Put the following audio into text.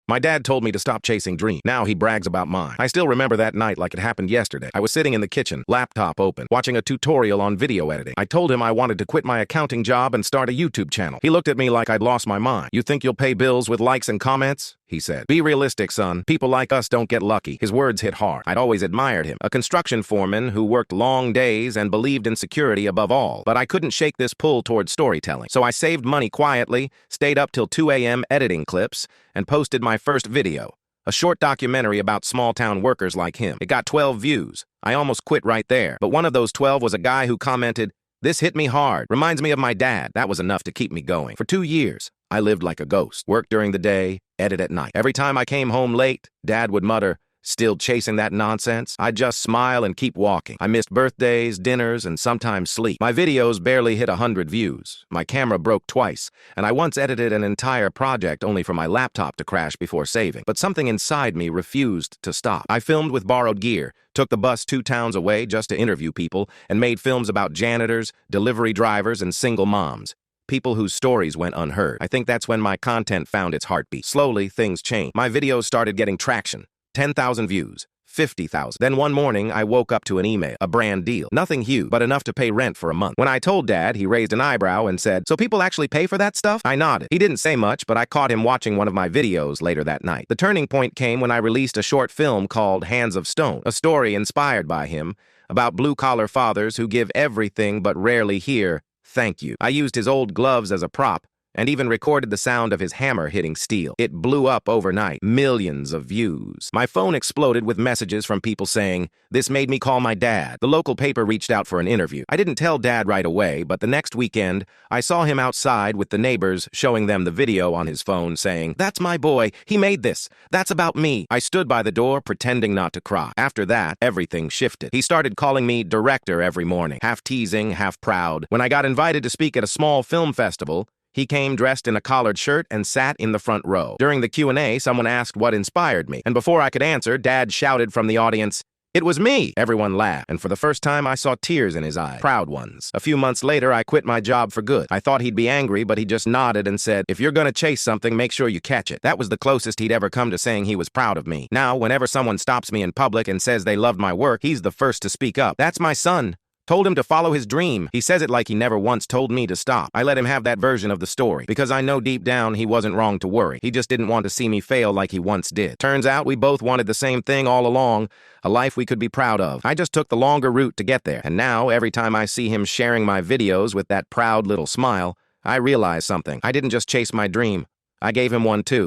My dad told me to stop chasing dreams. Now he brags about mine. I still remember that night like it happened yesterday. I was sitting in the kitchen, laptop open, watching a tutorial on video editing. I told him I wanted to quit my accounting job and start a YouTube channel. He looked at me like I'd lost my mind. "You think you'll pay bills with likes and comments?" he said. "Be realistic, son. People like us don't get lucky." His words hit hard. I'd always admired him. A construction foreman who worked long days and believed in security above all. But I couldn't shake this pull toward storytelling. So I saved money quietly, stayed up till 2 a.m. editing clips, and posted my first video. A short documentary about small-town workers like him. It got 12 views. I almost quit right there. But one of those 12 was a guy who commented, "This hit me hard. Reminds me of my dad." That was enough to keep me going. For 2 years, I lived like a ghost. Worked during the day, edit at night. Every time I came home late, Dad would mutter, "Still chasing that nonsense?" I'd just smile and keep walking. I missed birthdays, dinners, and sometimes sleep. My videos barely hit 100 views. My camera broke twice, and I once edited an entire project only for my laptop to crash before saving. But something inside me refused to stop. I filmed with borrowed gear, took the bus 2 towns away just to interview people, and made films about janitors, delivery drivers, and single moms. People whose stories went unheard. I think that's when my content found its heartbeat. Slowly, things changed. My videos started getting traction. 10,000 views, 50,000. Then one morning, I woke up to an email, a brand deal. Nothing huge, but enough to pay rent for a month. When I told Dad, he raised an eyebrow and said, "So people actually pay for that stuff?" I nodded. He didn't say much, but I caught him watching one of my videos later that night. The turning point came when I released a short film called Hands of Stone, a story inspired by him, about blue-collar fathers who give everything but rarely hear "thank you." I used his old gloves as a prop, and even recorded the sound of his hammer hitting steel. It blew up overnight. Millions of views. My phone exploded with messages from people saying, "This made me call my dad." The local paper reached out for an interview. I didn't tell Dad right away, but the next weekend, I saw him outside with the neighbors, showing them the video on his phone, saying, "That's my boy. He made this. That's about me." I stood by the door, pretending not to cry. After that, everything shifted. He started calling me director every morning, half teasing, half proud. When I got invited to speak at a small film festival, he came dressed in a collared shirt and sat in the front row. During the Q&A, someone asked what inspired me, and before I could answer, Dad shouted from the audience, "It was me!" Everyone laughed, and for the first time I saw tears in his eyes, proud ones. A few months later, I quit my job for good. I thought he'd be angry, but he just nodded and said, "If you're gonna chase something, make sure you catch it." That was the closest he'd ever come to saying he was proud of me. Now, whenever someone stops me in public and says they loved my work, he's the first to speak up. "That's my son. Told him to follow his dream." He says it like he never once told me to stop. I let him have that version of the story, because I know deep down he wasn't wrong to worry. He just didn't want to see me fail like he once did. Turns out we both wanted the same thing all along, a life we could be proud of. I just took the longer route to get there. And now, every time I see him sharing my videos with that proud little smile, I realize something. I didn't just chase my dream. I gave him one too.